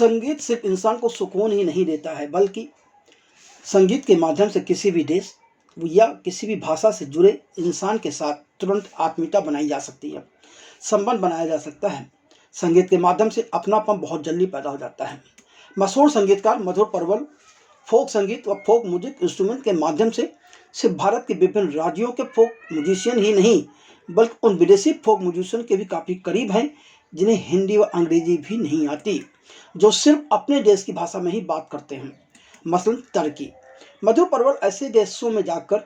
संगीत सिर्फ इंसान को सुकून ही नहीं देता है, बल्कि संगीत के माध्यम से किसी भी देश या किसी भी भाषा से जुड़े इंसान के साथ तुरंत आत्मीयता बनाई जा सकती है, संबंध बनाया जा सकता है। संगीत के माध्यम से अपनापन बहुत जल्दी पैदा हो जाता है। मशहूर संगीतकार मधुर पर्वल फोक संगीत व फोक म्यूजिक इंस्ट्रूमेंट के माध्यम से सिर्फ भारत के विभिन्न राज्यों के फोक म्यूजिशियन ही नहीं, बल्कि उन विदेशी फोक म्यूजिशियन के भी काफ़ी करीब हैं जिन्हें हिंदी व अंग्रेजी भी नहीं आती, जो सिर्फ अपने देश की भाषा में ही बात करते हैं। मसलन टर्की। मधुर पर्वल ऐसे देशों में जाकर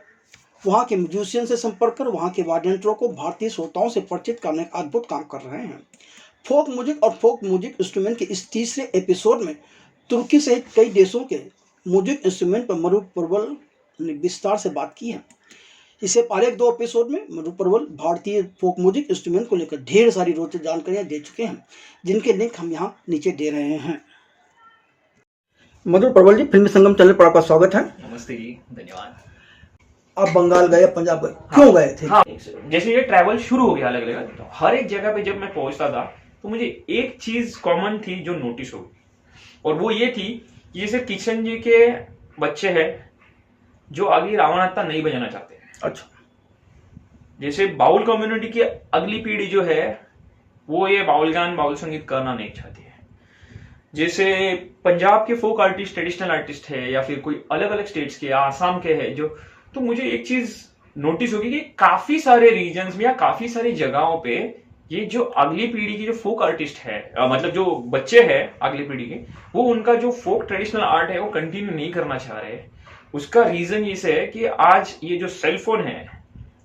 वहाँ के म्यूजिशियन से संपर्क कर वहाँ के वाद्ययंत्रों को भारतीय श्रोताओं से परिचित करने का अद्भुत काम कर रहे हैं। फोक म्यूजिक और फोक म्यूजिक इंस्ट्रूमेंट के इस तीसरे एपिसोड में तुर्की सहित कई देशों के म्यूजिक इंस्ट्रूमेंट पर मधुर पर्वल ने विस्तार से बात की है। इससे पहले 2 एपिसोड में मधुर पर्वल भारतीय फोक म्यूजिक इंस्ट्रूमेंट को लेकर ढेर सारी रोचक जानकारियां दे चुके हैं, जिनके लिंक हम यहाँ नीचे दे रहे हैं। मधुर पर्वल जी, फिल्मी संगम चैनल पर आपका स्वागत है। नमस्ते जी, धन्यवाद। आप बंगाल गए, पंजाब गए, क्यों गए थे? हाँ, जैसे ये ट्रैवल शुरू हो गया अलग अलग, तो हर एक जगह पे जब मैं पहुंचता था तो मुझे एक चीज कॉमन थी जो नोटिस हो गई, और वो ये थी कि जैसे किशन जी के बच्चे हैं जो आगे रावणात्ता नहीं बजाना चाहते। अच्छा। जैसे बाउल कम्युनिटी की अगली पीढ़ी जो है वो ये बाउल गान बाउल संगीत करना नहीं चाहती है। जैसे पंजाब के फोक आर्टिस्ट ट्रेडिशनल आर्टिस्ट है, या फिर कोई अलग अलग स्टेट्स के, आसाम के है जो, तो मुझे एक चीज नोटिस होगी कि काफी सारे रीजन्स में या काफी सारी जगहों पे ये जो अगली पीढ़ी की जो फोक आर्टिस्ट है, मतलब जो बच्चे हैं अगली पीढ़ी के, वो उनका जो फोक ट्रेडिशनल आर्ट है वो कंटिन्यू नहीं करना चाह रहे। उसका रीजन ये है कि आज ये जो सेलफोन है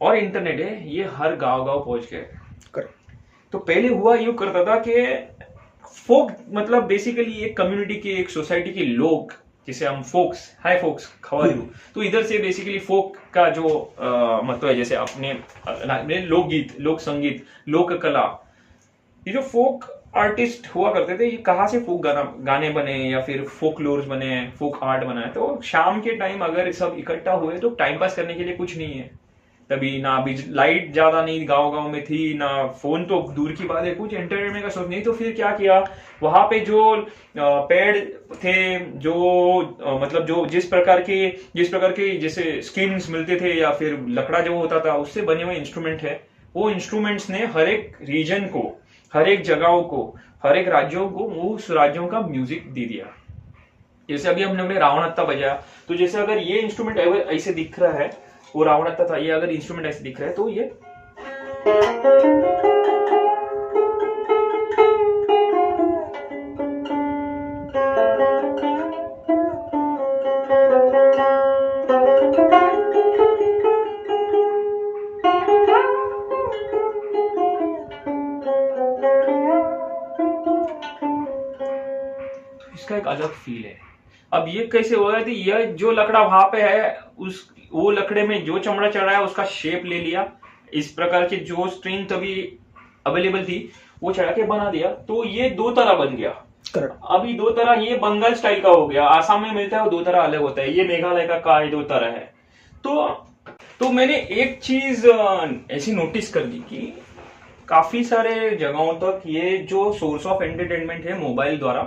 और इंटरनेट है ये हर गांव गांव पहुंच गए। तो पहले हुआ यूं करता था कि फोक मतलब बेसिकली एक कम्युनिटी के, एक सोसाइटी के लोग, जिसे हम folks, hi folks, how are you, तो इधर से बेसिकली फोक का जो मतलब है, जैसे अपने लोकगीत, लोक संगीत, लोक कला, ये जो फोक आर्टिस्ट हुआ करते थे, ये कहाँ से फोक गाने बने या फिर फोक लोर्स बने, फोक आर्ट बना है। तो शाम के टाइम अगर सब इकट्ठा हुए तो टाइम पास करने के लिए कुछ नहीं है, तभी ना लाइट ज्यादा नहीं गांव गांव में थी, ना फोन तो दूर की बात है, कुछ एंटरटेनमेंट का सोच नहीं। तो फिर क्या किया, वहां पे जो पेड़ थे, जो मतलब जो जिस प्रकार के जैसे स्किन्स मिलते थे या फिर लकड़ा जो होता था उससे बने हुए इंस्ट्रूमेंट है, वो इंस्ट्रूमेंट्स ने हर एक रीजन को, हर एक जगहों को, हर एक राज्यों को उस राज्यों का म्यूजिक दे दिया। जैसे अभी हमने रावणात्ता बजाया, तो जैसे अगर ये इंस्ट्रूमेंट ऐसे दिख रहा है, वो रावणात्ता था, ये अगर इंस्ट्रूमेंट ऐसे दिख रहा है तो ये इसका एक अलग फील है। अब ये कैसे हो गया, ये जो लकड़ा वहां पे है, वो लकड़े में जो चमड़ा चढ़ा है उसका शेप ले लिया, इस प्रकार के जो स्ट्रिंग तभी अवेलेबल थी वो चढ़ा के बना दिया, तो ये 2 तरह बन गया। अभी 2 तरह, ये बंगाल स्टाइल का हो गया, आसाम में मिलता है वो 2 तरह अलग होता है, ये मेघालय का 2 तरह है। तो मैंने एक चीज ऐसी नोटिस कर दी कि काफी सारे जगहों तक ये जो सोर्स ऑफ एंटरटेनमेंट है मोबाइल द्वारा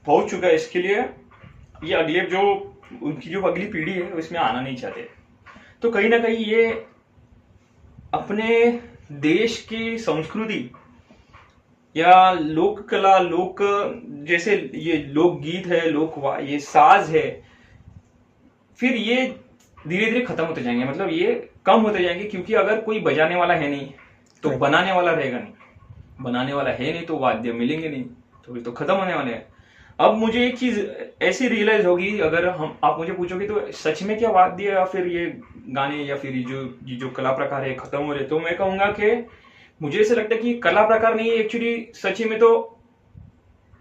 पहुंच चुका है। इसके लिए ये उनकी जो अगली पीढ़ी है उसमें आना नहीं चाहते। तो कहीं ना कहीं ये अपने देश की संस्कृति या लोक कला, लोक जैसे ये लोकगीत है, ये साज है, फिर ये धीरे धीरे खत्म होते जाएंगे, मतलब ये कम होते जाएंगे, क्योंकि अगर कोई बजाने वाला है नहीं तो बनाने वाला रहेगा नहीं, बनाने वाला है नहीं तो वाद्य मिलेंगे नहीं, तो ये तो खत्म होने वाले हैं। अब मुझे एक चीज ऐसी रियलाइज होगी, अगर आप मुझे पूछोगे तो सच में क्या वाद्य या फिर ये गाने या फिर ये जो कला प्रकार है खत्म हो रहे, तो मैं कहूंगा कि मुझे ऐसा लगता है कि कला प्रकार नहीं है एक्चुअली, सच में तो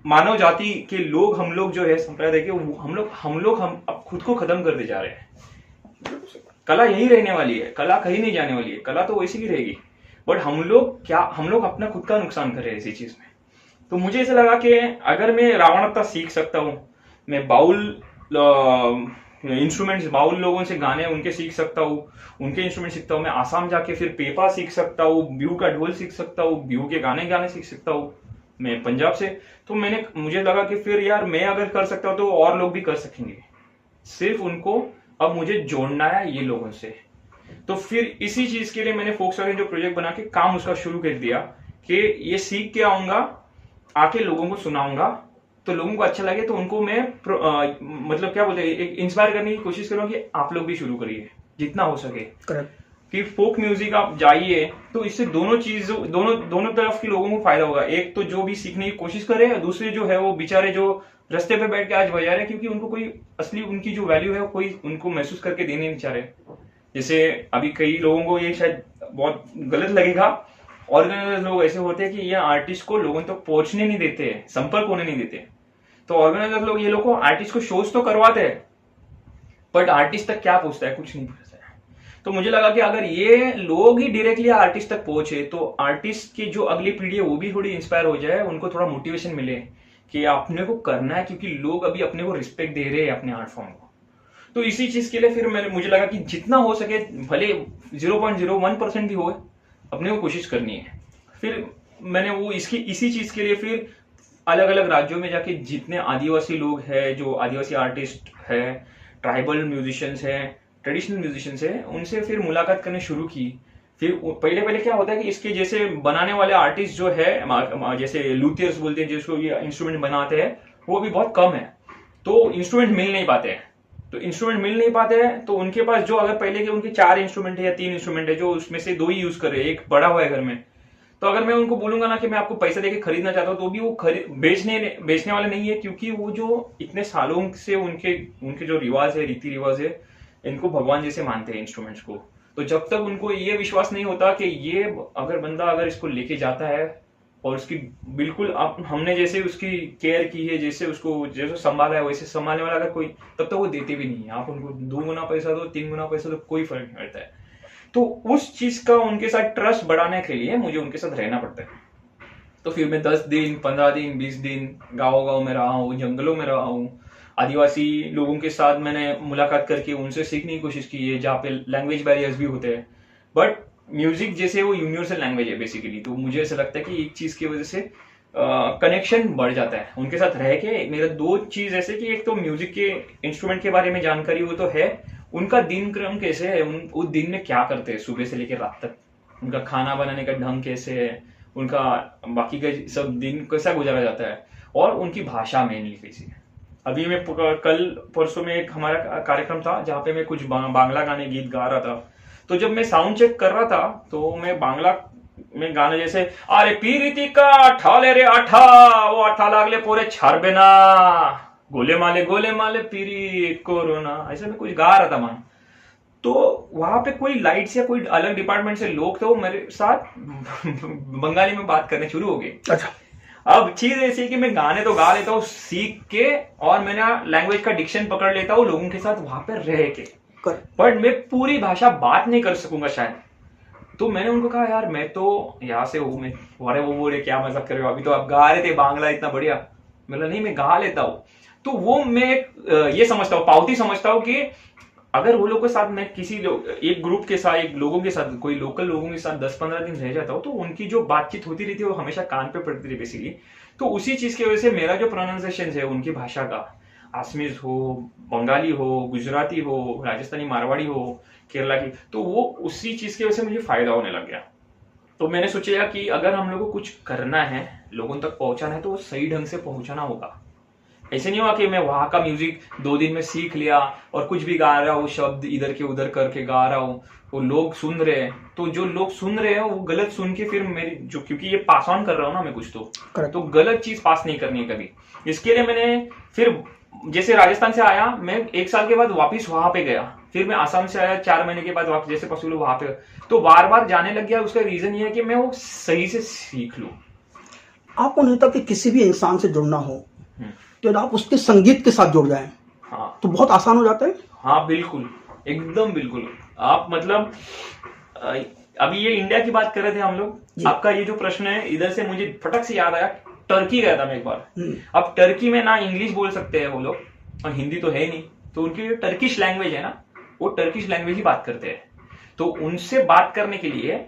मानव जाति के लोग, हम लोग जो है संप्रदाय के, हम अब खुद को खत्म करते जा रहे हैं। कला यही रहने वाली है, कला कहीं नहीं जाने वाली है, कला तो वैसी ही रहेगी, बट हम लोग अपना खुद का नुकसान कर रहे हैं इसी चीज में। तो मुझे ऐसा लगा कि अगर मैं रावणात्ता सीख सकता हूँ, मैं बाउल इंस्ट्रूमेंट्स, बाउल लोगों से गाने उनके सीख सकता हूँ, उनके इंस्ट्रूमेंट सीखता हूँ, मैं आसाम जाके फिर पेपा सीख सकता हूँ, बिहू का ढोल सीख सकता हूँ, बिहू के गाने सीख सकता हूँ, मैं पंजाब से। तो मुझे लगा कि फिर यार मैं अगर कर सकता हूं तो और लोग भी कर सकेंगे, सिर्फ उनको अब मुझे जोड़ना है ये लोगों से। तो फिर इसी चीज के लिए मैंने फोक्सवैगन जो प्रोजेक्ट बना के काम उसका शुरू कर दिया कि ये सीख के आऊंगा, आके लोगों को सुनाऊंगा, तो लोगों को अच्छा लगे तो उनको मैं मतलब क्या बोलते हैं, एक इंस्पायर करने की कोशिश करूंगा कि आप लोग भी शुरू करिए जितना हो सके। करेक्ट। कि फोक म्यूजिक आप जाइए तो इससे दोनों तरफ के लोगों को फायदा होगा। एक तो जो भी सीखने की कोशिश करे, और दूसरे जो है वो बेचारे जो रास्ते पे बैठ के आज बजा रहे हैं, क्योंकि उनको कोई असली उनकी जो वैल्यू है कोई उनको महसूस करके देने नहीं चाह रहे। जैसे अभी कई लोगों को ये शायद बहुत गलत लगेगा, ऑर्गेनाइजर लोग ऐसे होते हैं कि ये आर्टिस्ट को लोगों तक पहुंचने नहीं देते, संपर्क होने नहीं देते। तो ऑर्गेनाइजर लोग ये लोग को आर्टिस्ट को शोज तो करवाते हैं, बट आर्टिस्ट तक क्या पहुंचता है, कुछ नहीं पहुंचता है। तो मुझे लगा कि अगर ये लोग ही डायरेक्टली आर्टिस्ट तक पहुंचे तो आर्टिस्ट की जो अगली पीढ़ी है वो भी थोड़ी इंस्पायर हो जाए, उनको थोड़ा मोटिवेशन मिले कि अपने को करना है, क्योंकि लोग अभी अपने को रिस्पेक्ट दे रहे हैं अपने आर्ट फॉर्म को। तो इसी चीज के लिए फिर मुझे लगा कि जितना हो सके, भले 0.01% भी हो, अपने को कोशिश करनी है। फिर मैंने वो इसी चीज के लिए फिर अलग अलग राज्यों में जाके जितने आदिवासी लोग हैं, जो आदिवासी आर्टिस्ट है, ट्राइबल म्यूजिशियंस हैं, ट्रेडिशनल म्यूजिशियंस है, उनसे फिर मुलाकात करने शुरू की। फिर पहले क्या होता है कि इसके जैसे बनाने वाले आर्टिस्ट जो है, जैसे लूथियर्स बोलते हैं जिसको ये इंस्ट्रूमेंट बनाते हैं, वो भी बहुत कम है। तो इंस्ट्रूमेंट मिल नहीं पाते हैं, तो उनके पास जो अगर पहले के उनके 4 इंस्ट्रूमेंट है या 3 इंस्ट्रूमेंट है, जो उसमें से 2 ही यूज कर रहे हैं, एक बड़ा हुआ है घर में, तो अगर मैं उनको बोलूंगा ना कि मैं आपको पैसा देके खरीदना चाहता हूँ, तो भी वो बेचने वाले नहीं है, क्योंकि वो जो इतने सालों से उनके जो रिवाज है, रीति रिवाज है, इनको भगवान जैसे मानते हैं इंस्ट्रूमेंट्स को। तो जब तक उनको ये विश्वास नहीं होता कि ये बंदा अगर इसको लेके जाता है और उसकी बिल्कुल हमने जैसे उसकी केयर की है, जैसे संभाला है, वैसे संभालने वाला अगर कोई, तब तक वो देते भी नहीं है। आप उनको 2 गुना पैसा दो, 3 गुना पैसा दो, कोई फर्क नहीं पड़ता है। तो उस चीज का उनके साथ ट्रस्ट बढ़ाने के लिए मुझे उनके साथ रहना पड़ता है। तो फिर मैं 10 दिन, 15 दिन, 20 दिन गाँव में रहा हूँ, जंगलों में रहा हूँ, आदिवासी लोगों के साथ मैंने मुलाकात करके उनसे सीखने की कोशिश की है, जहाँ पे लैंग्वेज बैरियर्स भी होते हैं, बट म्यूजिक जैसे वो यूनिवर्सल लैंग्वेज है बेसिकली। तो मुझे ऐसा लगता है कि एक चीज की वजह से कनेक्शन बढ़ जाता है उनके साथ रह के। मेरा 2 चीज ऐसे कि एक तो म्यूजिक के इंस्ट्रूमेंट के बारे में जानकारी, वो तो है, उनका दिन क्रम कैसे है, उस दिन में क्या करते हैं सुबह से लेकर रात तक, उनका खाना बनाने का ढंग कैसे है, उनका बाकी का सब दिन कैसा गुजारा जाता है, और उनकी भाषा मेनली कैसी है। अभी मैं कल परसों में एक हमारा कार्यक्रम था जहाँ पे मैं कुछ बांग्ला गाने गीत गा रहा था। तो जब मैं साउंड चेक कर रहा था तो मैं बांग्ला में गाने जैसे अरे पीरिति का ठाले रे आठा, वो आठा लागले पोरे छारबे ना, गोले माले पीरी कोरोना, ऐसे में कुछ गा रहा था मान। तो वहां पे कोई लाइट्स या कोई अलग डिपार्टमेंट से लोग थे, वो मेरे साथ बंगाली में बात करने शुरू हो गए। अच्छा। अब चीज ऐसी है कि मैं गाने तो गा लेता हूँ सीख के, और मैंने लैंग्वेज का डिक्शन पकड़ लेता हूँ लोगों के साथ वहां पर रह के, बट मैं पूरी भाषा बात नहीं कर सकूंगा शायद। तो मैंने उनको कहा यार मैं तो यहाँ से हूँ, मैं अरे वो बोले क्या मजाक कर रहे हो, अभी तो आप गा रहे थे बांग्ला इतना बढ़िया। बोला नहीं मैं गा लेता हूँ। तो वो मैं ये समझता हूँ, पावती समझता हूँ कि अगर वो लोगों के साथ मैं एक ग्रुप के साथ, एक लोगों के साथ, कोई लोकल लोगों के साथ 10-15 दिन रह जाता हूँ, तो उनकी जो बातचीत होती रहती है वो हमेशा कान पे पड़ती रही बेसिकली। तो उसी चीज की वजह से मेरा जो प्रोनाउंसिएशन है उनकी भाषा का, आसमीज हो, बंगाली हो, गुजराती हो, राजस्थानी मारवाड़ी हो, केरला की, तो वो उसी चीज की वजह से मुझे फायदा होने लग गया। तो मैंने सोचा कि अगर हम लोगों को कुछ करना है, लोगों तक पहुंचाना है, तो वो सही ढंग से पहुंचाना होगा। ऐसे नहीं हुआ कि मैं वहां का म्यूजिक 2 दिन में सीख लिया और कुछ भी गा रहा हूँ, शब्द इधर के उधर करके गा रहा हूँ, वो लोग सुन रहे हैं, तो जो लोग सुन रहे हैं वो गलत सुन के फिर मेरी जो, क्योंकि ये पास ऑन कर रहा हूँ ना मैं कुछ, तो गलत चीज पास नहीं करनी है कभी। इसके लिए मैंने फिर जैसे राजस्थान से आया, मैं 1 साल के बाद वापिस वहां पे गया, फिर मैं आसाम से आया 4 महीने के बाद वापस जैसे पॉसिबल वहां पे, तो बार बार जाने लग गया। उसका रीजन ये है कि मैं वो सही से सीख लूं। आपको नहीं होता कि किसी भी इंसान से जुड़ना हो तो आप उसके संगीत के साथ जुड़ जाएं, हाँ, तो बहुत आसान हो जाता है। हाँ बिल्कुल, एकदम बिल्कुल। आप मतलब अभी ये इंडिया की बात कर रहे थे हम लोग, आपका ये जो प्रश्न है इधर से मुझे फटक से याद आया, टर्की गया था मैं एक बार। अब टर्की में ना इंग्लिश बोल सकते हैं वो लोग, और हिंदी तो है नहीं, तो उनकी जो टर्किश लैंग्वेज है ना, वो टर्किश लैंग्वेज ही बात करते हैं। तो उनसे बात करने के लिए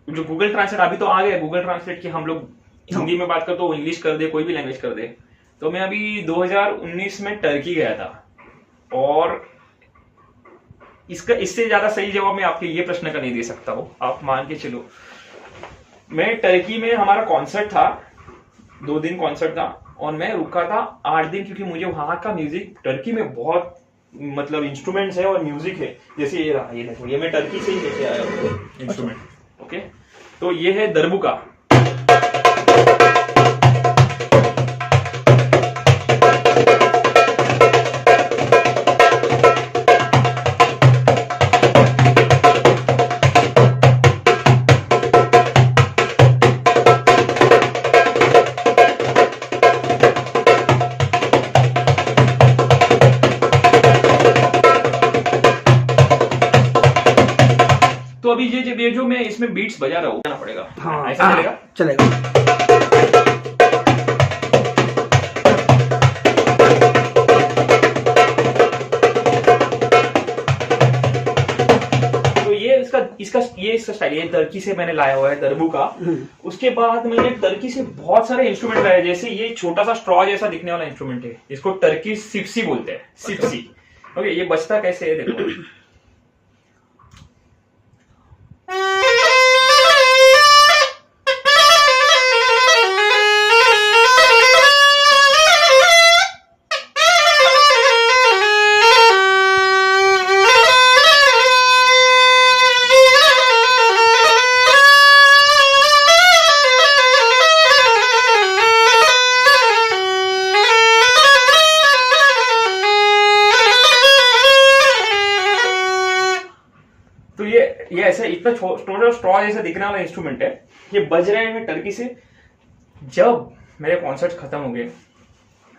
जो गूगल ट्रांसलेट, अभी तो आ गया गूगल ट्रांसलेट, कि हम लोग हिंदी में बात कर तो वो इंग्लिश कर दे, कोई भी लैंग्वेज कर दे। तो मैं अभी 2019 में टर्की गया था, और इससे ज्यादा सही जवाब मैं आपके ये प्रश्न का नहीं दे सकता हूँ। आप मान के चलो, मैं टर्की में, हमारा कॉन्सर्ट था, 2 दिन कॉन्सर्ट था, और मैं रुका था 8 दिन, क्योंकि मुझे वहां का म्यूजिक, टर्की में बहुत मतलब इंस्ट्रूमेंट्स है और म्यूजिक है। जैसे ये रहा, ये देखो, ये मैं टर्की से ही लेके आया हूँ इंस्ट्रूमेंट। ओके, तो ये है दरबुका। तो अभी ये जो मैं इसमें बीट्स बजा रहा हूँ, करना पड़ेगा। हाँ, ऐसा चलेगा? चलेगा। तो ये इसका स्टाइल, ये टर्की से मैंने लाया हुआ है दरबुका। उसके बाद मैंने टर्की से बहुत सारे इंस्ट्रूमेंट लाए, जैसे ये छोटा सा स्ट्रॉ जैसा दिखने वाला इंस्ट्रूमेंट है, इसको टर्की सिप्सी बोलते हैं, सिप्सी। ओके, ये बजता कैसे है देखो। तो ये ऐसा इतना छोटा स्ट्रॉ जैसा दिखने वाला इंस्ट्रूमेंट है, ये बज रहे हैं टर्की से। जब मेरे कॉन्सर्ट खत्म हो गए,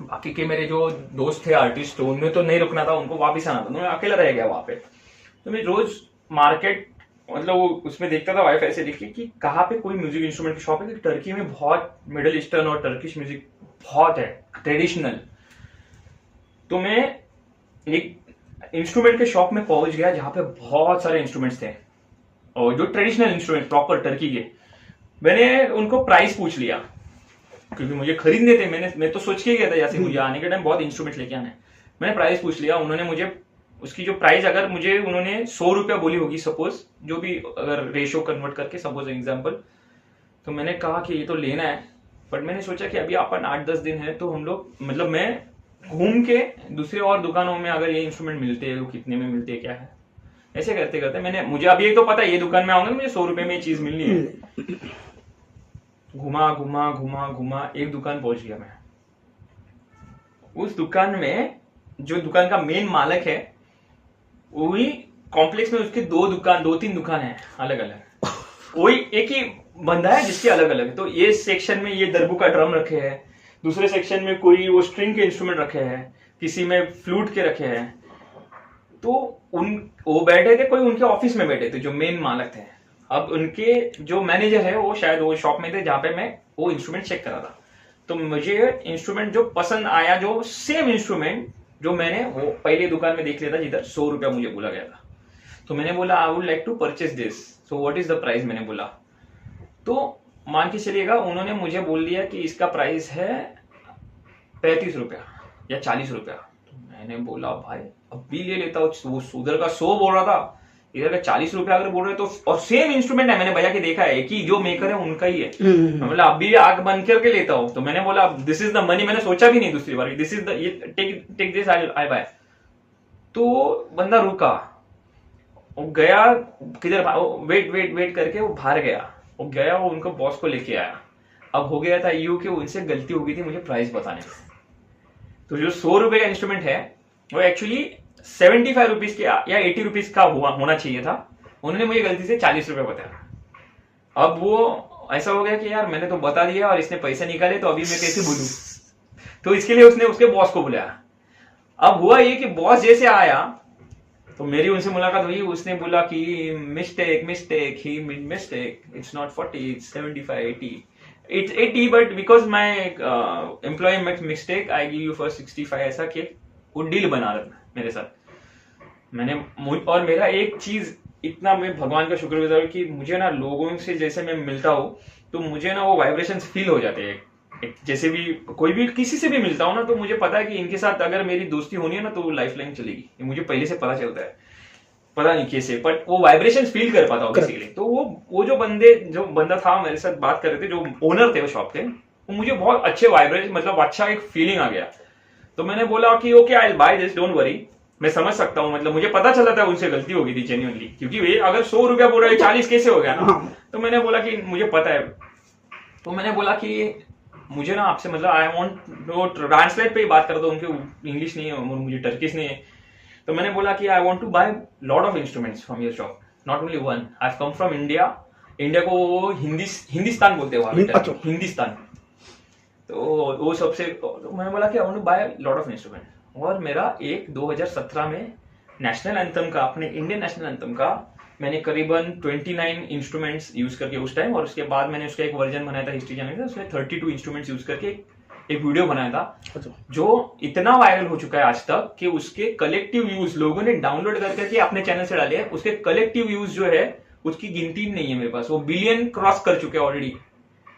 बाकी के मेरे जो दोस्त थे आर्टिस्ट, तो उन्हें तो नहीं रुकना था, उनको वापस आना था, तो मैं अकेला रह गया वहां पे। तो मैं रोज मार्केट, मतलब वो उसमें देखता था वाईफाई से देख के कि कहाँ पे कोई म्यूजिक इंस्ट्रूमेंट की शॉप है, क्योंकि टर्की में बहुत मिडिल ईस्टर्न और टर्किश म्यूजिक बहुत है, ट्रेडिशनल। तो मैं एक इंस्ट्रूमेंट के शॉप में पहुंच गया जहां पे बहुत सारे इंस्ट्रूमेंट्स थे, और जो ट्रेडिशनल इंस्ट्रूमेंट प्रॉपर टर्की के। मैंने उनको प्राइस पूछ लिया, क्योंकि मुझे खरीदने थे। मैं तो सोच के गया था जैसे मुझे आने के टाइम बहुत इंस्ट्रूमेंट लेके आना है। मैंने प्राइस पूछ लिया, उन्होंने मुझे उसकी जो प्राइस, अगर मुझे उन्होंने 100 रुपया बोली होगी सपोज, जो भी अगर रेशो कन्वर्ट करके सपोज एग्जाम्पल, तो मैंने कहा कि ये तो लेना है, बट मैंने सोचा कि अभी अपन 8-10 दिन है, तो हम लोग, मतलब मैं घूम के दूसरे और दुकानों में अगर ये इंस्ट्रूमेंट मिलते हैं तो कितने में मिलते हैं, क्या है, ऐसे करते करते मुझे अभी तो पता है ये दुकान में आऊंगा मुझे 100 रुपए में ये चीज मिलनी है। घुमा घुमा घुमा घुमा एक दुकान पहुंच गया मैं। उस दुकान में जो दुकान का मेन मालिक है, वही कॉम्प्लेक्स में उसके 2-3 दुकान है अलग अलग, वही एक ही बंदा है जिसके अलग अलग। तो ये सेक्शन में ये दरबुका ड्रम रखे हैं, दूसरे सेक्शन में कोई वो स्ट्रिंग के इंस्ट्रूमेंट रखे हैं, किसी में फ्लूट के रखे हैं। तो वो बैठे थे, कोई उनके ऑफिस में बैठे थे जो मेन मालिक थे। अब उनके जो मैनेजर है वो शायद वो शॉप में थे जहां पे मैं वो इंस्ट्रूमेंट चेक करा था। तो मुझे इंस्ट्रूमेंट जो पसंद आया, जो सेम इंस्ट्रूमेंट जो मैंने वो पहले दुकान में देख लिया था जिधर 100 रुपया मुझे बोला गया था, तो मैंने बोला I would like to purchase this, so what is the price, मैंने बोला। तो मान के चलिएगा उन्होंने मुझे बोल दिया कि इसका प्राइस है 35 रुपया या 40 रुपया। तो मैंने बोला भाई अब भी ले लेता हूँ, वो उधर का 100 बोल रहा था, इधर का 40 रुपया अगर बोल रहे तो, और सेम इंस्ट्रूमेंट है, मैंने बजा के देखा है कि जो मेकर है उनका ही है। मैं बोला अब भी आग बंद करके लेता हूँ। तो मैंने बोला दिस इज द मनी, मैंने सोचा भी नहीं दूसरी बार, this is the take this I by. तो बंदा रुका, वो गया किधर, वेट करके वो बाहर गया, वो गया, वो उनको बॉस को लेके आया। अब हो गया था यूं कि उनसे गलती हो गई थी मुझे प्राइस बताने में। तो जो 100 रुपए का इंस्ट्रूमेंट है वो एक्चुअली 75 रुपीज के या 80 रुपीज का होना चाहिए था, उन्होंने मुझे गलती से 40 रुपए बताया। अब वो ऐसा हो गया कि यार मैंने तो बता दिया और इसने पैसे निकाले, तो अभी मैं कैसे बोलूं। तो इसके लिए उसने उसके बॉस को बुलाया। अब हुआ ये कि बॉस जैसे आया तो मेरी उनसे मुलाकात हुई, उसने बोला कि mistake he made mistake, it's not 40, it's 75, 80, it's 80, but because my employ made mistake I give you for 65, ऐसा कि वो डील बना रहा था मेरे साथ। और मेरा एक चीज इतना मैं भगवान का शुक्रगुजार हूँ कि मुझे ना लोगों से जैसे मैं मिलता हूँ तो मुझे ना वो वाइब्रेशंस फील हो जाते हैं। जैसे भी कोई भी किसी से भी मिलता हूँ ना तो मुझे पता है कि इनके साथ अगर मेरी दोस्ती होनी है ना तो लाइफ लाइन चलेगी, ये मुझे पहले से पता चलता है, पता नहीं कैसे, बट वो वाइब्रेशन फील कर पाता हूँ बेसिकली। तो वो जो बंदा था मेरे साथ बात कर रहे थे, जो ओनर थे वो शॉप के, वो मुझे बहुत अच्छे वाइब्रेशन, मतलब अच्छा एक फीलिंग आ गया। तो मैंने बोला कि okay I will by this, don't worry. मैं समझ सकता हूँ, मतलब मुझे पता चला था उनसे गलती हो गई थी जेन्युइनली, क्योंकि वे अगर 100 रुपया बोल रहे 40 कैसे हो गया ना। तो मैंने बोला कि मुझे पता है, तो मैंने बोला कि मुझे ना आपसे मतलब आई वांट, ट्रांसलेट पे ही बात कर दो, उनके इंग्लिश नहीं है, मुझे टर्किश नहीं है। तो मैंने बोला कि I want to buy lot of instruments from your shop, not only one. I have come from India. India को वो हिंदुस्तान बोलते हैं वहां, हिंदुस्तान। तो वो सबसे, तो मैंने बोला कि I want to buy lot of instrument. और मेरा एक 2017 में नेशनल एंथम का, अपने इंडियन नेशनल एंथम का मैंने करीबन 29 इंस्ट्रूमेंट्स यूज करके उस टाइम, और उसके बाद मैंने उसका एक वर्जन बनाया था हिस्ट्री चैनल का, उसमें 32 इंस्ट्रूमेंट्स यूज करके एक वीडियो बनाया था, जो इतना वायरल हो चुका है आज तक कि उसके कलेक्टिव व्यूज लोगों ने डाउनलोड करके अपने चैनल से डाले हैं। उसके कलेक्टिव व्यूज जो है उसकी गिनती नहीं है मेरे पास, वो बिलियन क्रॉस कर चुके हैं ऑलरेडी,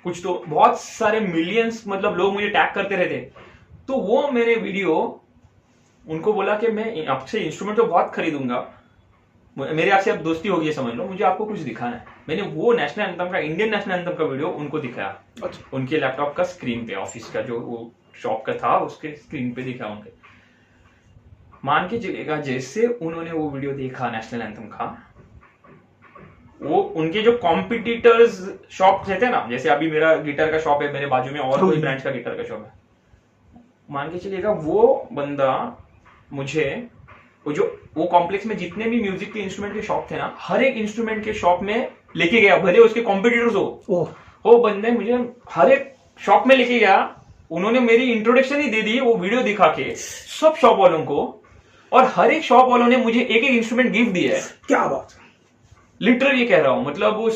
कुछ तो बहुत सारे मिलियंस, मतलब लोग मुझे टैग करते रहते। तो वो मेरे वीडियो, उनको बोला कि मैं आपसे इंस्ट्रूमेंट तो बहुत खरीदूंगा, मेरे आपसे अब दोस्ती होगी समझ लो, मुझे आपको कुछ दिखाना है। मैंने वो नेशनल एंथम का, इंडियन नेशनल एंथम का वीडियो उनको दिखाया। अच्छा। उनके लैपटॉप का स्क्रीन पे, ऑफिस का जो वो शॉप का था उसके स्क्रीन पे दिखा उनके। मान के चलिएगा जैसे उन्होंने वो वीडियो देखा नेशनल एंथम का, वो उनके जो कॉम्पिटिटर्स शॉप रहते हैं ना, जैसे अभी मेरा गिटार का शॉप है मेरे बाजू में, और कोई ब्रांड का गिटार का शॉप है, मान के चलिएगा वो बंदा मुझे वो कॉम्प्लेक्स में जितने भी म्यूजिक के इंस्ट्रूमेंट के शॉप थे ना, हर एक इंस्ट्रूमेंट के शॉप में लेके गया, भले उसके कॉम्पिटिटर्स हो बंदे मुझे हर एक शॉप में लेके गया। उन्होंने मेरी इंट्रोडक्शन ही दे दी वो वीडियो दिखा के सब शॉप वालों को, और हर एक शॉप वालों ने मुझे एक एक इंस्ट्रूमेंट गिफ्ट दिया है। क्या बात, लिटरली कह रहा हूं, मतलब वो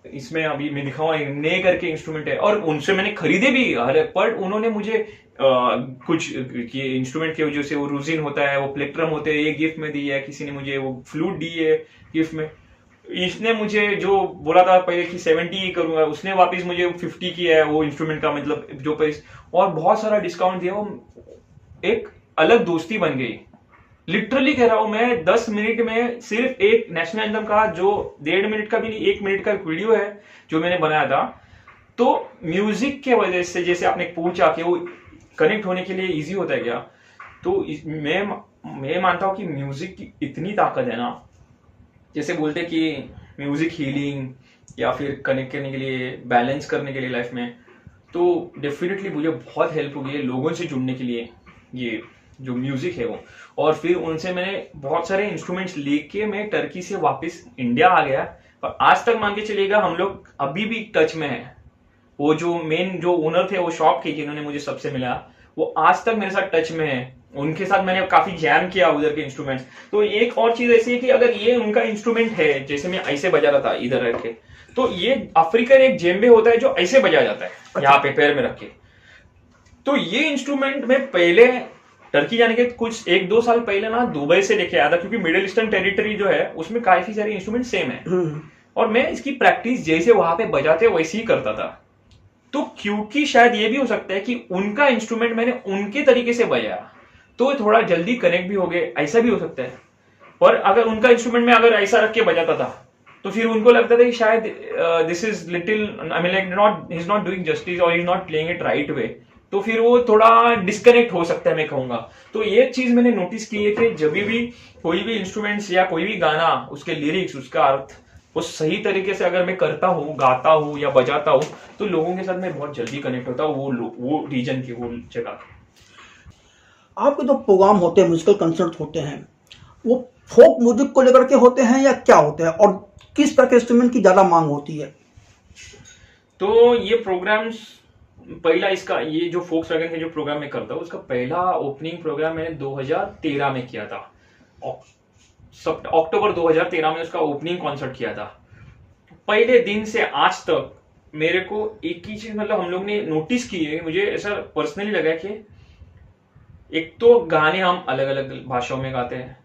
इसमें अभी मैं दिखाऊंगा, ने करके इंस्ट्रूमेंट है, और उनसे मैंने खरीदे भी हर, पर उन्होंने मुझे कुछ इंस्ट्रूमेंट की वजह से, वो रूजिन होता है, वो प्लेक्ट्रम होते हैं, ये गिफ्ट में दी है, किसी ने मुझे वो फ्लूट दी है गिफ्ट में, इसने मुझे जो बोला था पहले कि 70 करूंगा, उसने वापस मुझे 50 किया है वो इंस्ट्रूमेंट का, मतलब जो प्राइस, और बहुत सारा डिस्काउंट दिया। वो एक अलग दोस्ती बन गई, लिटरली कह रहा हूं मैं। 10 मिनट में सिर्फ एक नेशनल एंथम का, जो 1.5 मिनट का भी नहीं, 1 मिनट का वीडियो है जो मैंने बनाया था। तो म्यूजिक के वजह से, जैसे आपने पूछा कि वो कनेक्ट होने के लिए इजी होता है क्या, तो मैं मानता हूं कि म्यूजिक की इतनी ताकत है ना, जैसे बोलते कि म्यूजिक हीलिंग या फिर कनेक्ट करने के लिए, बैलेंस करने के लिए लाइफ में, तो डेफिनेटली मुझे बहुत हेल्प होगी है लोगों से जुड़ने के लिए, ये जो म्यूजिक है वो। और फिर उनसे मैंने बहुत सारे इंस्ट्रूमेंट्स लेके मैं टर्की से वापस इंडिया आ गया, और आज तक मान के चलिएगा हम लोग अभी भी टच में है। वो जो मेन जो ओनर थे वो शॉप के, जिन्होंने मुझे सबसे मिला, वो आज तक मेरे साथ टच में है। उनके साथ मैंने काफी जैम किया उधर के इंस्ट्रूमेंट्स। तो एक और चीज ऐसी है कि अगर ये उनका इंस्ट्रूमेंट है, जैसे मैं ऐसे बजा रहा था इधर रख के, तो ये अफ्रीकन एक जेम्बे होता है जो ऐसे बजाया जाता है यहाँ पे पैर में रख के। तो ये इंस्ट्रूमेंट में पहले टर्की जाने के कुछ 1-2 साल पहले ना दुबई से लेके आया था, क्योंकि मिडिल ईस्टर्न टेरिटरी जो है उसमें काफी सारे इंस्ट्रूमेंट सेम है, और मैं इसकी प्रैक्टिस जैसे वहां पे बजाते वैसे ही करता था। तो क्योंकि शायद ये भी हो सकता है कि उनका इंस्ट्रूमेंट मैंने उनके तरीके से बजाया तो थोड़ा जल्दी कनेक्ट भी हो गए, ऐसा भी हो सकता है। और अगर उनका इंस्ट्रूमेंट में अगर ऐसा रख के बजाता था तो फिर उनको लगता था कि शायद this is little, I mean like not, he is not doing justice और he is not playing it right way, तो फिर वो थोड़ा डिस्कनेक्ट हो सकता है मैं कहूंगा। तो ये चीज मैंने नोटिस की है कि जब भी कोई भी इंस्ट्रूमेंट्स या कोई भी गाना, उसके लिरिक्स, उसका अर्थ वो सही तरीके से अगर मैं करता हूँ, गाता हूँ या बजाता हूँ, तो लोगों के साथ मैं बहुत जल्दी कनेक्ट होता हूँ, वो रीजन की, वो जगह। आपके जो प्रोग्राम होते हैं, म्यूजिकल कंसर्ट होते हैं, वो फोक म्यूजिक को लेकर के होते हैं या क्या होते हैं, और किस तरह के इंस्ट्रूमेंट की ज्यादा मांग होती है? तो ये प्रोग्राम्स, पहला इसका, ये जो फोक्स वैगन का जो प्रोग्राम मैं करता हूँ, उसका पहला ओपनिंग प्रोग्राम मैंने 2013 में किया था। अक्टूबर 2013 में उसका ओपनिंग कॉन्सर्ट किया था। पहले दिन से आज तक मेरे को एक ही चीज, मतलब हम लोग ने नोटिस की है, मुझे ऐसा पर्सनली लगा कि एक तो गाने हम अलग अलग भाषाओं में गाते हैं,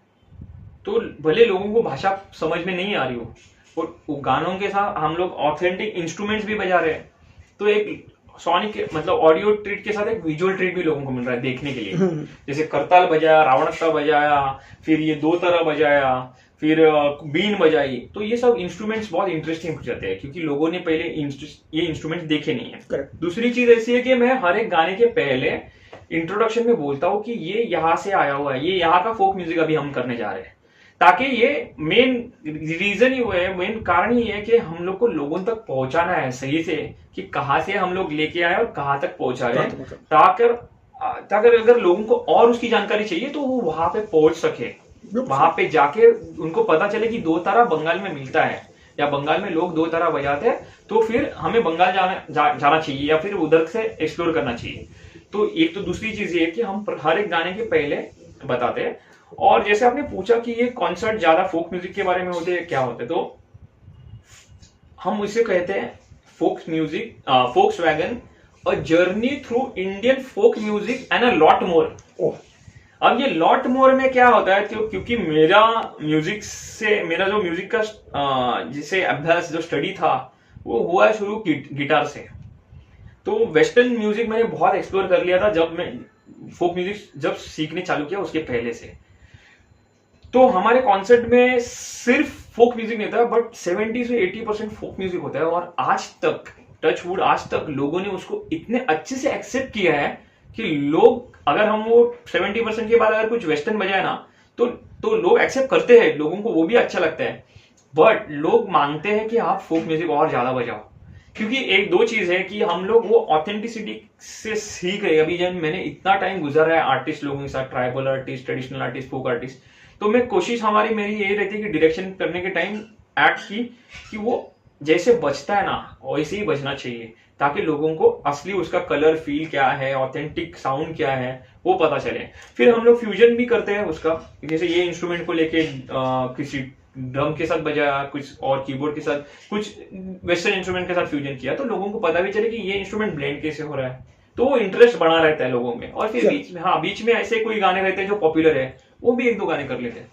तो भले लोगों को भाषा समझ में नहीं आ रही हो, और वो गानों के साथ हम लोग ऑथेंटिक इंस्ट्रूमेंट्स भी बजा रहे हैं, तो एक सोनिक मतलब ऑडियो ट्रीट के साथ एक विजुअल ट्रीट भी लोगों को मिल रहा है देखने के लिए। जैसे करताल बजाया, रावणत्ता बजाया, फिर ये दो तरह बजाया, फिर बीन बजाई, तो ये सब इंस्ट्रूमेंट्स बहुत इंटरेस्टिंग हो जाते हैं क्योंकि लोगों ने पहले ये इंस्ट्रूमेंट्स देखे नहीं है। Correct. दूसरी चीज ऐसी है कि मैं हर एक गाने के पहले इंट्रोडक्शन में बोलता हूँ कि ये यहाँ से आया हुआ है, ये यहाँ का फोक म्यूजिक अभी हम करने जा रहे हैं, ताकि ये मेन रीजन ही वो है, मेन कारण ही है कि हम लोग को लोगों तक पहुंचाना है सही से, कि कहाँ से हम लोग लेके आए और कहाँ तक पहुंचा रहे हैं, ताकि अगर लोगों को और उसकी जानकारी चाहिए तो वो वहां पे पहुंच सके, वहां पे जाके उनको पता चले कि दो तारा बंगाल में मिलता है, या बंगाल में लोग दो तारा बजाते हैं, तो फिर हमें बंगाल जाना चाहिए या फिर उधर से एक्सप्लोर करना चाहिए। तो एक तो दूसरी चीज ये है कि हम हर एक गाने के पहले बताते हैं। और जैसे आपने पूछा कि ये कॉन्सर्ट ज्यादा फोक म्यूजिक के बारे में होते हैं, क्या होते हैं, तो हम इसे कहते हैं folk music, Volkswagen a journey through Indian folk music and a lot more. अब ये लॉट मोर में क्या होता है, क्योंकि मेरा जो म्यूजिक का जिसे अभ्यास जो स्टडी था वो हुआ शुरू गिटार से। तो वेस्टर्न म्यूजिक मैंने बहुत एक्सप्लोर कर लिया था जब मैं फोक म्यूजिक जब सीखने चालू किया उसके पहले से। तो हमारे कॉन्सर्ट में सिर्फ फोक म्यूजिक नहीं था, बट 70 से 80% फोक म्यूजिक होता है। और आज तक टच वुड, आज तक लोगों ने उसको इतने अच्छे से एक्सेप्ट किया है कि लोग, अगर हम वो 70% के बाद अगर कुछ वेस्टर्न बजाए ना, तो लोग एक्सेप्ट करते हैं, लोगों को वो भी अच्छा लगता है, बट लोग मांगते हैं कि आप फोक म्यूजिक और ज्यादा बजाओ। क्योंकि एक दो चीज है कि हम लोग वो ऑथेंटिसिटी से सीख रहे हैं। अभी जब मैंने इतना टाइम गुजारा है आर्टिस्ट लोगों के साथ, tribal artist, traditional artist, folk artist, तो मैं कोशिश मेरी यही रहती है कि डायरेक्शन करने के टाइम एक्ट की कि वो जैसे बजता है ना वैसे ही बजना चाहिए, ताकि लोगों को असली उसका कलर फील क्या है, ऑथेंटिक साउंड क्या है वो पता चले। फिर हम लोग फ्यूजन भी करते हैं उसका, जैसे ये इंस्ट्रूमेंट को लेके किसी ड्रम के साथ बजाया, कुछ और कीबोर्ड के साथ, कुछ वेस्टर्न इंस्ट्रूमेंट के साथ फ्यूजन किया, तो लोगों को पता भी चले कि ये इंस्ट्रूमेंट ब्लेंड कैसे हो रहा है, तो वो इंटरेस्ट बना रहता है लोगों में। और फिर बीच में ऐसे कोई गाने रहते हैं जो पॉपुलर है, वो भी एक दो गाने कर लेते हैं।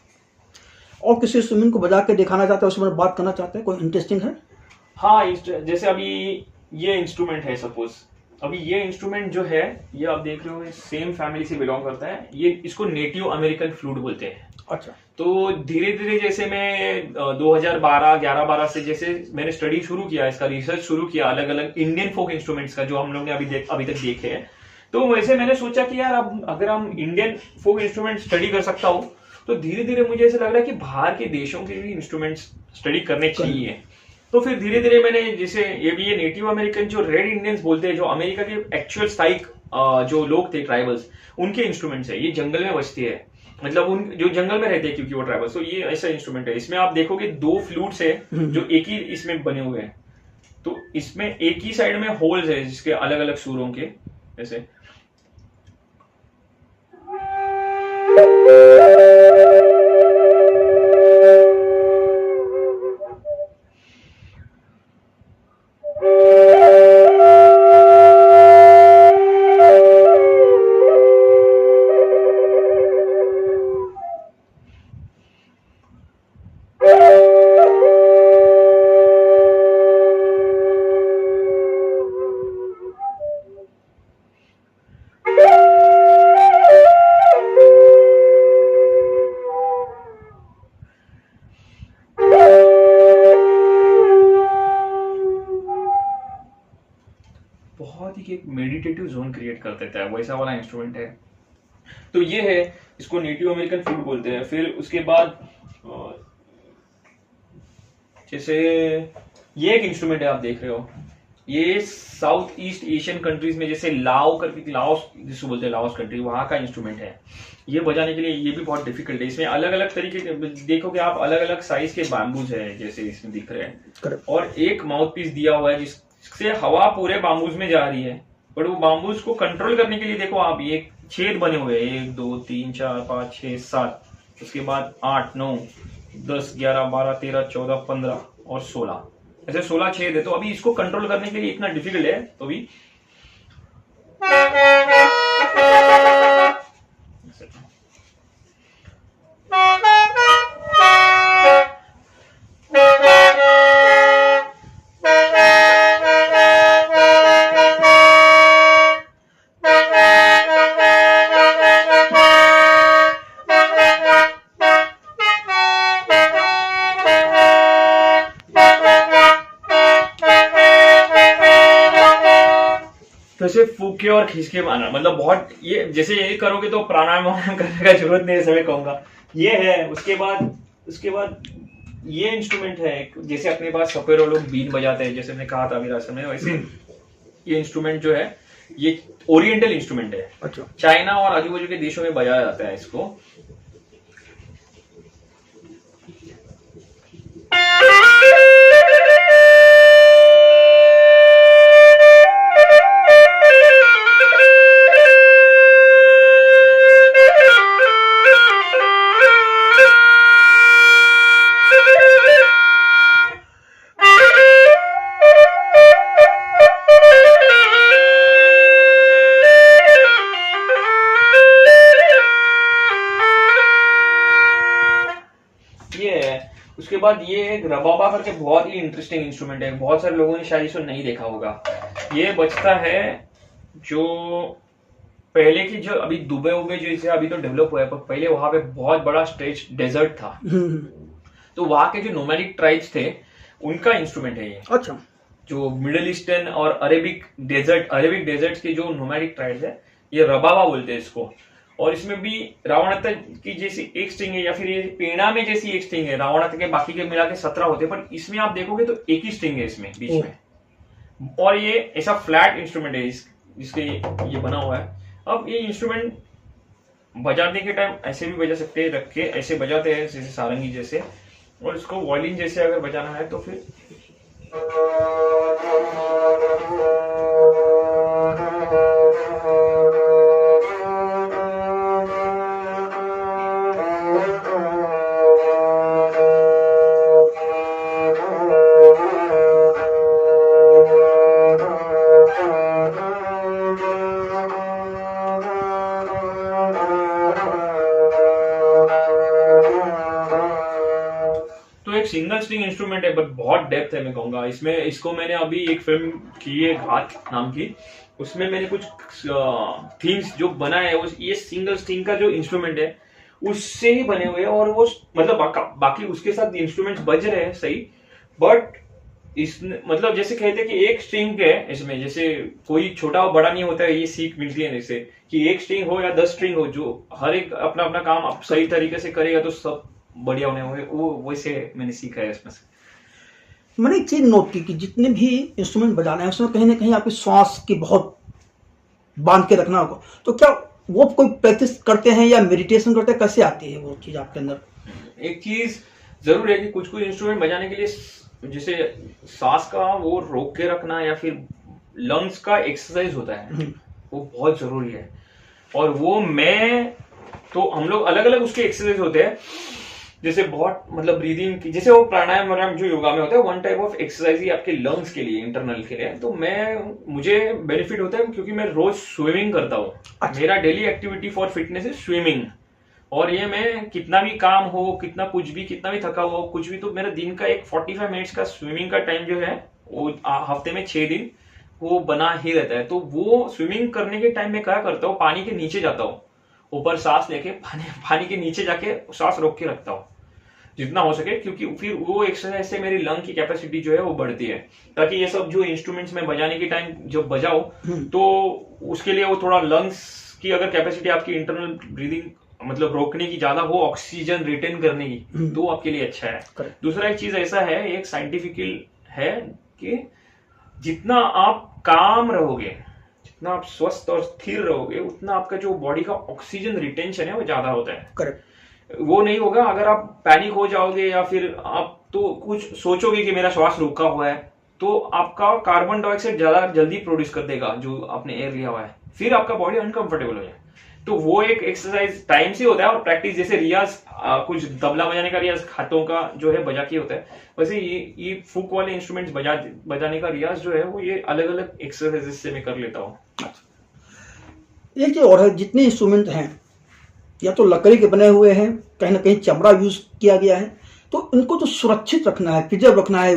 और किसी इंस्ट्रूमेंट को बजा के दिखाना चाहते हैं, उसमें बात करना चाहते हैं, कोई इंटरेस्टिंग है? हाँ, जैसे अभी ये इंस्ट्रूमेंट है, सपोज अभी ये इंस्ट्रूमेंट जो है, ये आप देख रहे हो, सेम फैमिली से बिलोंग करता है। ये इसको नेटिव अमेरिकन फ्लूट बोलते हैं। अच्छा। तो धीरे धीरे जैसे मैं 2012 से जैसे मैंने स्टडी शुरू किया, इसका रिसर्च शुरू किया अलग अलग इंडियन फोक इंस्ट्रूमेंट्स का, जो हम लोग ने अभी तक देखे हैं, तो वैसे मैंने सोचा कि यार अब अगर हम इंडियन फोक इंस्ट्रूमेंट स्टडी कर सकता हूँ, तो धीरे धीरे मुझे ऐसा लग रहा है कि बाहर के देशों के भी इंस्ट्रूमेंट्स स्टडी करने चाहिए। तो फिर धीरे धीरे मैंने, जैसे ये नेटिव अमेरिकन जो रेड इंडियंस बोलते हैं, जो अमेरिका के एक्चुअल स्थायिक जो लोग थे, ट्राइबल्स, उनके इंस्ट्रूमेंट्स है। ये जंगल में बजती है, मतलब उन जो जंगल में रहते हैं क्योंकि वो ट्राइबल्स। तो ये ऐसा इंस्ट्रूमेंट है। इसमें आप देखोगे दो फ्लूट्स है जो एक ही इसमें बने हुए हैं। तो इसमें एक ही साइड में होल्स है जिसके अलग अलग सुरों के, ऐसे। बहुत ही एक मेडिटेटिव जोन क्रिएट कर देता है, वैसा वाला इंस्ट्रूमेंट है। तो ये है, इसको नेटिव अमेरिकन फ्लूट बोलते हैं। फिर उसके बाद जैसे ये एक इंस्ट्रूमेंट है, आप देख रहे हो, ये साउथ ईस्ट एशियन कंट्रीज में, जैसे लाओस जिसको बोलते हैं, लाओस कंट्री, वहां का इंस्ट्रूमेंट है। ये बजाने के लिए ये भी बहुत डिफिकल्ट है। इसमें अलग अलग तरीके के, देखोगे आप, अलग अलग साइज के बैम्बूज है जैसे इसमें दिख रहे हैं, और एक माउथ पीस दिया हुआ है जिससे हवा पूरे बाम्बूज में जा रही है। बट वो बाम्बूज को कंट्रोल करने के लिए देखो आप, ये छेद बने हुए हैं, 1 2 3 4 5 6 7, उसके बाद 8 9 10 11 12 13 14 15 और 16, ऐसे 16 छेद है। तो अभी इसको कंट्रोल करने के लिए इतना डिफिकल्ट है। तो अभी तो सिर्फ फूक के और खींच के मारना, मतलब बहुत, ये जैसे ये करोगे तो प्राणायाम करने का जरूरत नहीं है, ऐसा मैं कहूंगा। ये है। उसके बाद ये इंस्ट्रूमेंट है, जैसे अपने पास सपेरो लोग बीन बजाते हैं, जैसे मैंने कहा था वीरासन में, वैसे ये इंस्ट्रूमेंट जो है ये ओरिएंटल इंस्ट्रूमेंट है। अच्छा। चाइना और आजू बाजू के देशों में बजाया जाता है इसको। उसके बाद ये एक रबाबा करके बहुत ही इंटरेस्टिंग इंस्ट्रूमेंट है, बहुत सारे लोगों ने शायद इसको नहीं देखा होगा। ये बजता है जो पहले की, जो अभी दुबई उबे जो इसे अभी तो डेवलप हुआ है, पर पहले वहां पे बहुत बड़ा स्ट्रेच डेजर्ट था, तो वहां के जो नोमैडिक ट्राइब्स थे उनका इंस्ट्रूमेंट है ये। अच्छा। जो मिडिल ईस्टर्न और अरेबिक डेजर्ट के जो नोमैडिक ट्राइब्स है, ये रबाबा बोलते हैं इसको। और इसमें भी रावणत्ता की जैसी एक स्ट्रिंग है, या फिर ये पेड़ा में जैसी एक स्ट्रिंग है। रावणत्ता के बाकी के मिला के 17 होते हैं, पर इसमें आप देखोगे तो एक ही स्ट्रिंग है इसमें बीच में। और ये ऐसा फ्लैट इंस्ट्रूमेंट है जिसके ये बना हुआ है। अब ये इंस्ट्रूमेंट बजाने के टाइम ऐसे भी बजा सकते हैं, रख के ऐसे बजाते हैं जैसे सारंगी जैसे, और इसको वायलिन जैसे अगर बजाना है तो फिर सिंगल स्ट्रिंग इंस्ट्रूमेंट है, बट बहुत डेप्थ है मैं कहूंगा इसमें। इसको मैंने अभी एक फिल्म की है घात नाम की, उसमें मैंने कुछ थीम्स जो बना है, ये सिंगल स्ट्रिंग का जो इंस्ट्रूमेंट है उससे ही बने हुए हैं। और वो मतलब बाकी उसके साथ इंस्ट्रूमेंट्स बज रहे हैं सही, बट इस मतलब जैसे कहते हैं कि एक स्ट्रिंग है इसमें, जैसे कोई छोटा और बड़ा नहीं होता है, ये सीख मिलती है जैसे कि एक स्ट्रिंग हो या 10 स्ट्रिंग हो, जो हर एक अपना अपना काम सही तरीके से करेगा तो सब बढ़िया होने होंगे। वो वैसे मैंने सीखा है इसमें से। मैंने एक चीज नोट की कि जितने भी इंस्ट्रूमेंट बजाना है उसमें कहीं ना कहीं आपकी श्वास की बहुत बांध के रखना होगा, तो क्या वो कोई प्रैक्टिस करते हैं या मेडिटेशन करते हैं, कैसे आती है वो चीज आपके अंदर? एक चीज जरूर है कि कुछ कुछ इंस्ट्रूमेंट बजाने के लिए जैसे सांस का वो रोक के रखना या फिर लंग्स का एक्सरसाइज होता है, वो बहुत जरूरी है। और वो तो हम लोग अलग अलग उसके एक्सरसाइज होते हैं, जैसे बहुत मतलब ब्रीदिंग की, जैसे वो प्राणायाम जो योगा में होता है, वन टाइप ऑफ एक्सरसाइज ही आपके लंग्स के लिए, इंटरनल के लिए। तो मुझे बेनिफिट होता है क्योंकि मैं रोज स्विमिंग करता हूँ। अच्छा। मेरा daily activity for fitness is swimming, और ये मैं कितना भी काम हो, कितना भी थका हो, कुछ भी, तो मेरा दिन का एक 45 मिनट्स का स्विमिंग का टाइम जो है वो हफ्ते में 6 दिन वो बना ही रहता है। तो वो स्विमिंग करने के टाइम में क्या करता हूँ, पानी के नीचे जाता हूँ, ऊपर सांस लेके पानी के नीचे जाके सांस रोक के रखता हूँ जितना हो सके, क्योंकि फिर वो एक्सरसाइज से मेरी लंग की कैपेसिटी जो है वो बढ़ती है, ताकि ये सब जो इंस्ट्रूमेंट्स में बजाने के टाइम जब बजाओ तो उसके लिए वो थोड़ा लंग्स की अगर कैपेसिटी आपकी इंटरनल ब्रीदिंग मतलब रोकने की ज्यादा हो, ऑक्सीजन रिटेन करने की, तो आपके लिए अच्छा है। दूसरा एक चीज ऐसा है, एक साइंटिफिकल है कि जितना आप काम रहोगे, जितना आप स्वस्थ और स्थिर रहोगे, उतना आपका जो बॉडी का ऑक्सीजन रिटेंशन है वो ज्यादा होता है। करेक्ट। वो नहीं होगा अगर आप पैनिक हो जाओगे या फिर आप तो कुछ सोचोगे कि मेरा श्वास रुका हुआ है, तो आपका कार्बन डाइऑक्साइड ज्यादा जल्दी प्रोड्यूस कर देगा जो आपने एयर लिया हुआ है, फिर आपका बॉडी अनकंफर्टेबल हो जाए। तो वो एक एक्सरसाइज टाइम से होता है, और प्रैक्टिस जैसे रियाज, कुछ तबला बजाने का रियाज हाथों का जो है बजा के होता है, वैसे ये फूक वाले इंस्ट्रूमेंट्स बजाने का रियाज जो है वो ये अलग अलग एक्सरसाइजेस से मैं कर लेता हूँ। एक चीज और है, जितने इंस्ट्रूमेंट हैं या तो लकड़ी के बने हुए हैं, कहीं ना कहीं चमड़ा यूज किया गया है, तो इनको जो सुरक्षित रखना है, प्रिजर्व रखना है,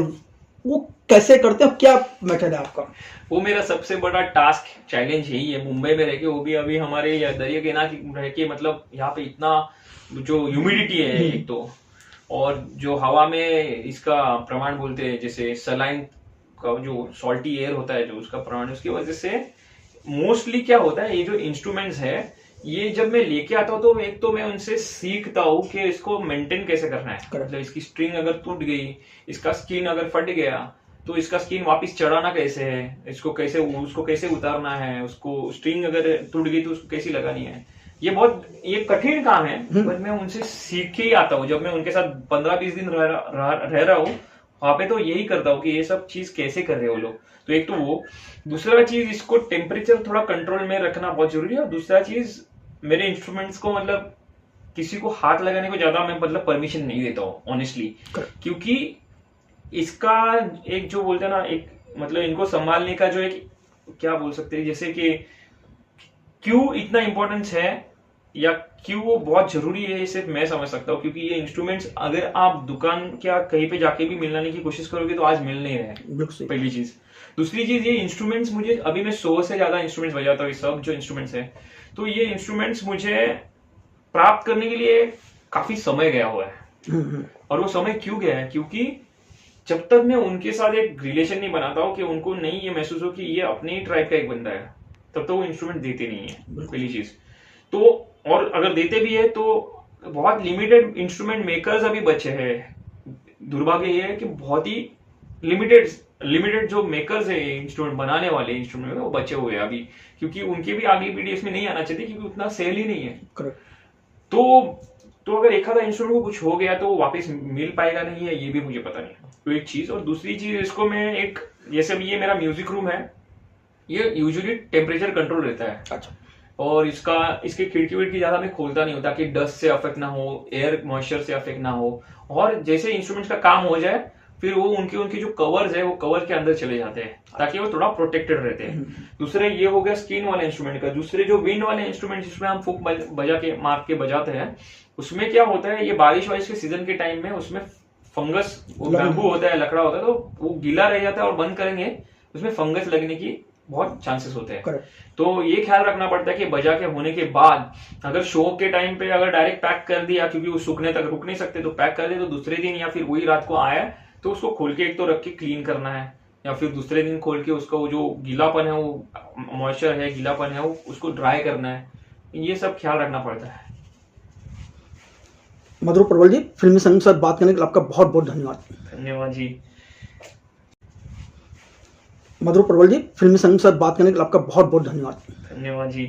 वो कैसे करते हैं, क्या मेथड है आपका? वो मेरा सबसे बड़ा टास्क चैलेंज यही है, मुंबई में रह के, वो भी अभी हमारे दरिया के किनारे रह के, मतलब यहाँ पे इतना जो ह्यूमिडिटी है एक तो, और जो हवा में इसका प्रमाण बोलते हैं, जैसे सलाइन का जो सॉल्टी एयर होता है जो उसका प्रमाण, उसकी वजह से मोस्टली क्या होता है, ये जो इंस्ट्रूमेंट्स है ये जब मैं लेके आता हूँ तो एक तो मैं उनसे सीखता हूँ कि इसको मेंटेन कैसे करना है। Correct. मतलब इसकी स्ट्रिंग अगर टूट गई, इसका स्किन अगर फट गया तो इसका स्किन वापस चढ़ाना कैसे है, इसको कैसे उसको कैसे उतारना है, उसको स्ट्रिंग अगर टूट गई तो उसको कैसी लगानी है। ये कठिन काम है, पर मैं उनसे सीख के ही आता हूँ। जब मैं उनके साथ 15-20 दिन रह रहा हूँ वहां पे, तो यही करता हूँ कि ये सब चीज कैसे कर रहे हो लोग। तो एक तो वो, दूसरा चीज इसको टेम्परेचर थोड़ा कंट्रोल में रखना बहुत जरूरी है। और दूसरा चीज मेरे इंस्ट्रूमेंट्स को मतलब किसी को हाथ लगाने को ज्यादा मैं मतलब परमिशन नहीं देता हूँ ऑनेस्टली, क्योंकि इसका एक जो बोलते हैं ना, एक मतलब इनको संभालने का जो एक क्या बोल सकते हैं, जैसे कि क्यों इतना इंपॉर्टेंस है या क्यों वो बहुत जरूरी है, सिर्फ मैं समझ सकता हूँ। क्योंकि ये इंस्ट्रूमेंट्स अगर आप दुकान क्या कहीं पे जाके भी मिलाने की कोशिश करोगे तो आज मिल नहीं रहे, पहली चीज। दूसरी चीज, ये इंस्ट्रूमेंट्स मुझे अभी मैं 100 से ज्यादा इंस्ट्रूमेंट्स बजाता हूँ, सब जो इंस्ट्रूमेंट्स है, तो ये इंस्ट्रूमेंट्स मुझे प्राप्त करने के लिए काफी समय गया हुआ है। और वो समय क्यों गया है, क्योंकि जब तक मैं उनके साथ एक रिलेशन नहीं बनाता हूँ कि उनको नहीं ये महसूस हो कि ये अपने ही ट्राइब का एक बंदा है, तब तो वो इंस्ट्रूमेंट देते नहीं है, पहली चीज तो। और अगर देते भी है तो बहुत लिमिटेड इंस्ट्रूमेंट मेकर्स अभी बचे हैं। दुर्भाग्य ये है कि बहुत ही लिमिटेड जो मेकर्स है इंस्ट्रूमेंट बनाने वाले इंस्ट्रूमेंट में, वो बचे हुए हैं अभी, क्योंकि उनकी भी अगली पीढ़ी इसमें नहीं आना चाहती, क्योंकि उतना सेल ही नहीं है। तो अगर एक आधा इंस्ट्रूमेंट को कुछ हो गया तो वापस मिल पाएगा नहीं है, ये भी मुझे पता नहीं। तो एक चीज, और दूसरी चीज, इसको मैं एक, जैसे ये मेरा म्यूजिक रूम है, ये यूजुअली टेम्परेचर कंट्रोल रहता है। अच्छा। और इसके खिड़की विड़की ज्यादा मैं खोलता नहीं हूँ, ताकि डस्ट से अफेक्ट ना हो, एयर मॉइस्चर से अफेक्ट ना हो। और जैसे इंस्ट्रूमेंट्स का काम हो जाए फिर वो उनके जो कवर्स है वो कवर के अंदर चले जाते हैं, ताकि वो थोड़ा प्रोटेक्टेड रहते हैं। दूसरे ये हो गया स्किन वाले इंस्ट्रूमेंट का। दूसरे जो विंड वाले इंस्ट्रूमेंट जिसमें हम फूक बजा के मार के बजाते हैं, उसमें क्या होता है, ये बारिश वारिश के सीजन के टाइम में उसमें फंगस, बैम्बू होता है, लकड़ा होता है, तो वो गीला रह जाता है और बंद करेंगे उसमें फंगस लगने की बहुत चांसेस होते हैं। तो ये ख्याल रखना पड़ता है कि बजा के होने के बाद अगर शो के टाइम पे अगर डायरेक्ट पैक कर दिया, क्योंकि वो सूखने तक रुक नहीं सकते, तो पैक कर दे, तो दूसरे दिन या फिर वही रात को आया तो उसको खोल के एक तो रख के क्लीन करना है, या फिर दूसरे दिन खोल के उसका वो जो गीलापन है, वो मॉइस्चर है, गीलापन है, वो उसको ड्राई करना है। ये सब ख्याल रखना पड़ता है। मधुर प्रबल जी, फिल्मी संगीत से बात करने के लिए आपका बहुत बहुत धन्यवाद। धन्यवाद जी। मधुर प्रबल जी, फिल्मी संगीत से बात करने के लिए आपका बहुत बहुत धन्यवाद। धन्यवाद जी।